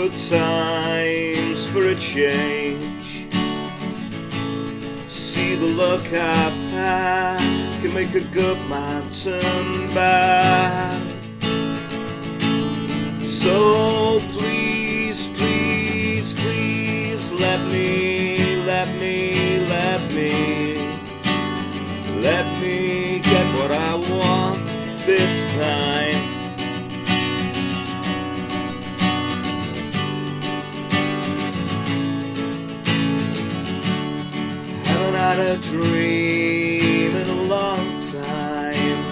Good times for a change. See the luck I've had can make a good man turn bad. So please, please, please let me get what I want this time. Haven't had a dream in a long time.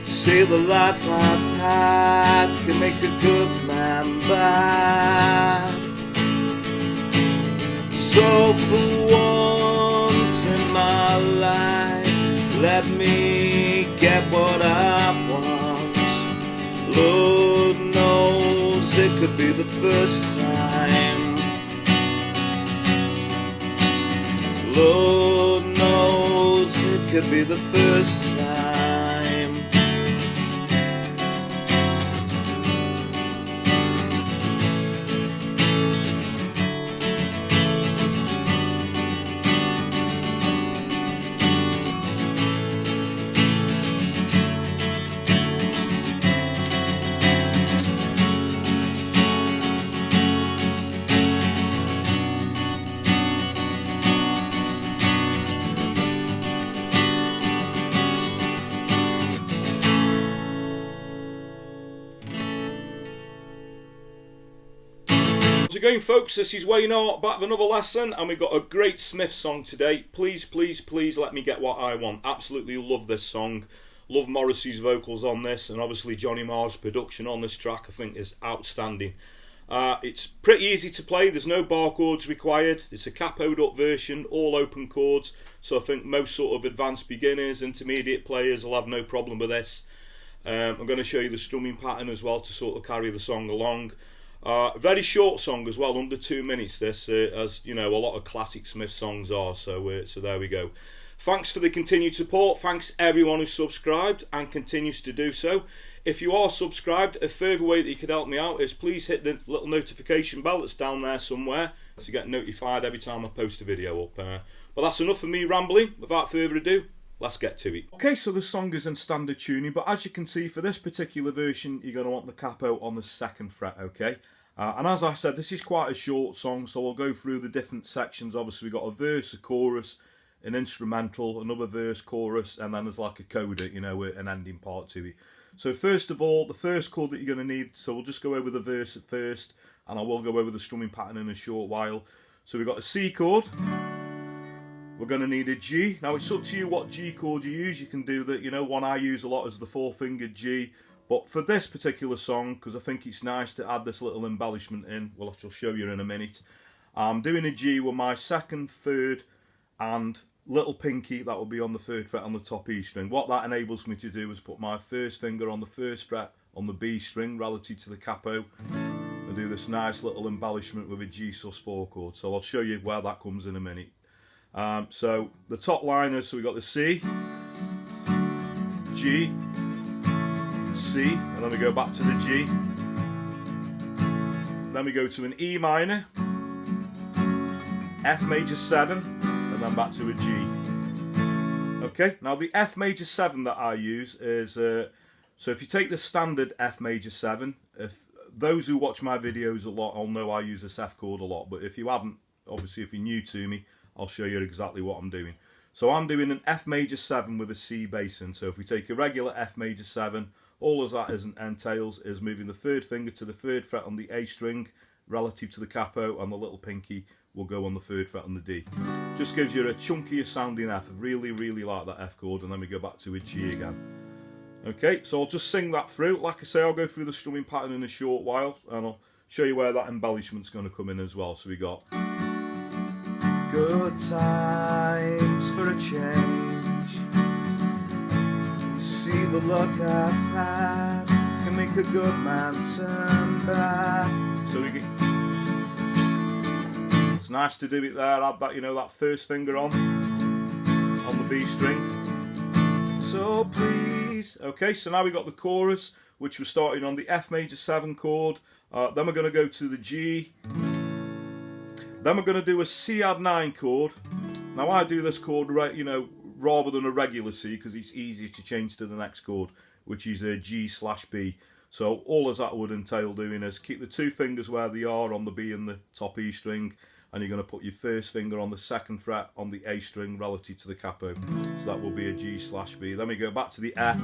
Say the life I've had can make a good man bad. So for once in my life, let me get what I want. Lord knows it could be the first time. Lord knows it could be the first time. How's it going, folks? This is Wayne Art, back with another lesson, and we've got a great Smith song today. Please, please, please let me get what I want. Absolutely love this song. Love Morrissey's vocals on this, and obviously Johnny Marr's production on this track I think is outstanding. It's pretty easy to play, there's no bar chords required. It's a capoed up version, all open chords, so I think most sort of advanced beginners, intermediate players will have no problem with this. I'm going to show you the strumming pattern as well to sort of carry the song along. Very short song as well, under 2 minutes this, as you know a lot of classic Smith songs are, so there we go. Thanks for the continued support, thanks everyone who's subscribed and continues to do so. If you are subscribed, a further way that you could help me out is please hit the little notification bell that's down there somewhere to get notified every time I post a video up. But that's enough of me rambling. Without further ado, let's get to it. Okay, so the song is in standard tuning, but as you can see for this particular version you're going to want the capo on the 2nd fret, okay? And as I said, this is quite a short song, so we'll go through the different sections. Obviously we've got a verse, a chorus, an instrumental, another verse, chorus, and then there's like a coda, you know, an ending part to it. So first of all, the first chord that you're going to need, so we'll just go over the verse at first, and I will go over the strumming pattern in a short while. So we've got a C chord, we're going to need a G. Now it's up to you what G chord you use. You can do that, you know, one I use a lot is the 4-fingered G. But for this particular song, because I think it's nice to add this little embellishment in, well, I shall show you in a minute, I'm doing a G with my 2nd, 3rd and little pinky, that will be on the 3rd fret on the top E string. What that enables me to do is put my 1st finger on the 1st fret on the B string relative to the capo and do this nice little embellishment with a G sus4 chord. So I'll show you where that comes in a minute. So the top liners, so we've got the C, G, C, and then we go back to the G, then we go to an E minor, F major 7, and then back to a G. Okay, now the F major 7 that I use is, so if you take the standard F major 7, if those who watch my videos a lot will know I use this F chord a lot, but if you haven't, obviously if you're new to me, I'll show you exactly what I'm doing. So I'm doing an F major 7 with a C bass in, so if we take a regular F major 7, all of that entails is moving the 3rd finger to the 3rd fret on the A string relative to the capo, and the little pinky will go on the 3rd fret on the D. Just gives you a chunkier sounding F. I really, really like that F chord, and then we go back to a G again. Okay, so I'll just sing that through. Like I say, I'll go through the strumming pattern in a short while, and I'll show you where that embellishment's going to come in as well. So we got good times for a change. See the luck I've had can make a good man turn bad. So we get, it's nice to do it there. Add that, you know, that 1st finger on the B string. So please. Okay, so now we got the chorus, which was starting on the F major 7 chord. Then we're going to go to the G. Then we're going to do a C add 9 chord. Now I do this chord, rather than a regular C, because it's easier to change to the next chord, which is a G/B. So all as that would entail doing is keep the 2 fingers where they are on the B and the top E string, and you're going to put your first finger on the 2nd fret on the A string relative to the capo. So that will be a G/B. Then we go back to the F,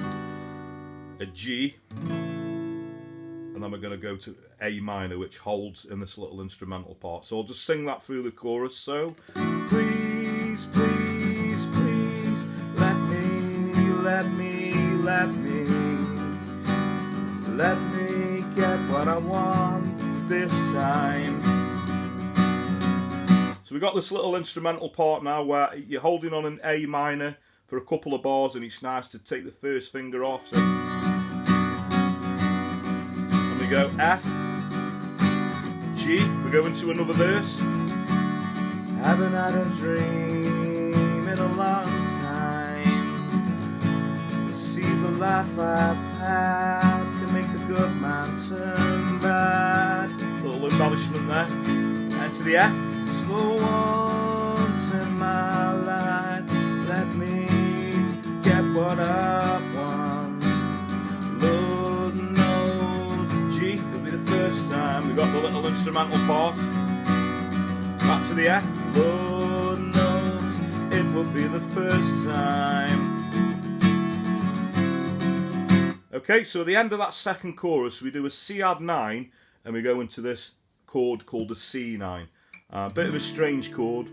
a G, and then we're going to go to A minor, which holds in this little instrumental part. So I'll just sing that through the chorus. So, please, please, please, let me get what I want this time. So we've got this little instrumental part now where you're holding on an A minor for a couple of bars, and it's nice to take the first finger off. So, and we go F, G, we go into another verse. Haven't had a dream in a long time. See the life I've had can make a good man turn bad. Little embellishment there. And to the F. For once in my life, let me get what I want. Lord knows, G could be the first time. We've got the little instrumental part. Back to the F. Lord knows, it will be the first time. Okay, so at the end of that second chorus, we do a C add 9, and we go into this chord called a C9. Bit of a strange chord,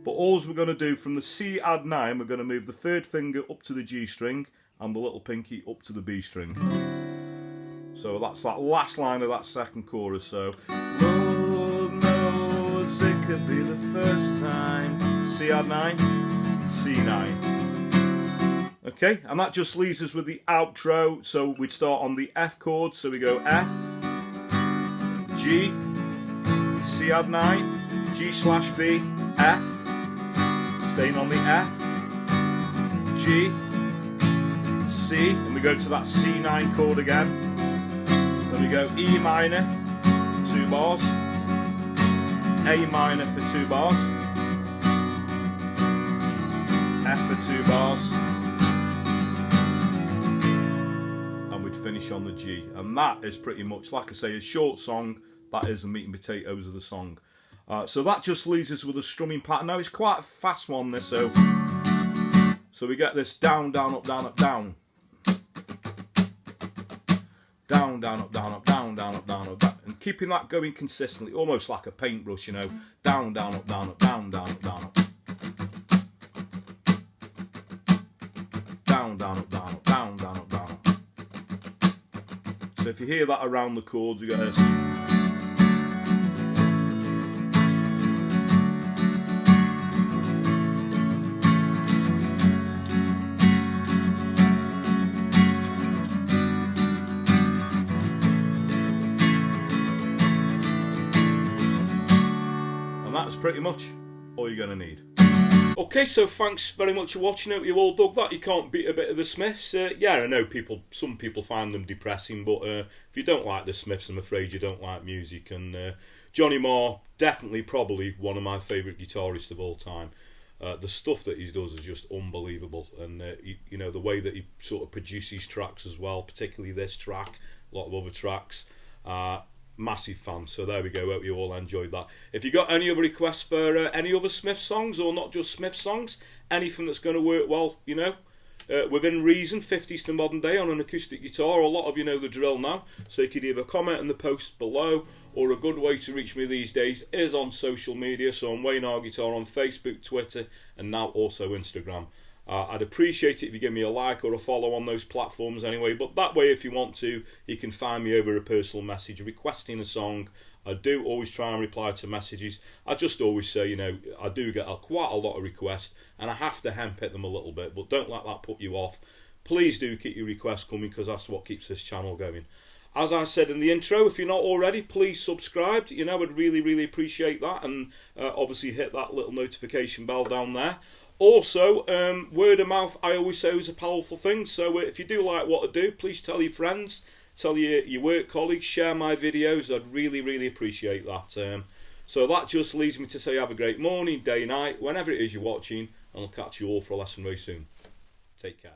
but all we're going to do from the C add 9, we're going to move the 3rd finger up to the G string and the little pinky up to the B string. So that's that last line of that second chorus. So, Lord knows it could be the first time. C add 9, C9. Okay, and that just leaves us with the outro. So we'd start on the F chord, so we go F, G, C add 9, G/B, F, staying on the F, G, C, and we go to that C9 chord again. Then we go E minor, 2 bars, A minor for 2 bars, F for 2 bars, and we'd finish on the G. And that is pretty much, like I say, a short song. That is the meat and potatoes of the song. So that just leaves us with a strumming pattern. Now it's quite a fast one, this. So we get this down, down, up, down, up, down. Down, down, up, down, up, down, down, up, down, up, down. And keeping that going consistently, almost like a paintbrush, Down, down, up, down, up, down, down, up, down, up. Down, down, up, down, up, down, down, up, down, up. So if you hear that around the chords, you get this. That's pretty much all you're going to need. Okay, so thanks very much for watching. Hope you all dug that. You can't beat a bit of the Smiths. Yeah, I know some people find them depressing, but if you don't like the Smiths, I'm afraid you don't like music. And Johnny Marr, definitely probably one of my favourite guitarists of all time. The stuff that he does is just unbelievable, and the way that he sort of produces tracks as well, particularly this track, a lot of other tracks. Massive fan. So there we go. Hope you all enjoyed that. If you got any other requests for any other Smith songs, or not just Smith songs, anything that's going to work well, within reason, 50s to modern day on an acoustic guitar, a lot of you know the drill now. So you could either comment in the post below, or a good way to reach me these days is on social media. So I'm Wayne R Guitar on Facebook, Twitter, and now also Instagram. I'd appreciate it if you give me a like or a follow on those platforms anyway, but that way if you want to, you can find me over a personal message requesting a song. I do always try and reply to messages. I just always say, I do get quite a lot of requests, and I have to handpick them a little bit, but don't let that put you off. Please do keep your requests coming, because that's what keeps this channel going. As I said in the intro, if you're not already, please subscribe. I'd really, really appreciate that, and obviously hit that little notification bell down there. Also, word of mouth, I always say, is a powerful thing. So if you do like what I do, please tell your friends, tell your work colleagues, share my videos. I'd really, really appreciate that. So that just leaves me to say have a great morning, day, night, whenever it is you're watching, and I'll catch you all for a lesson very soon. Take care.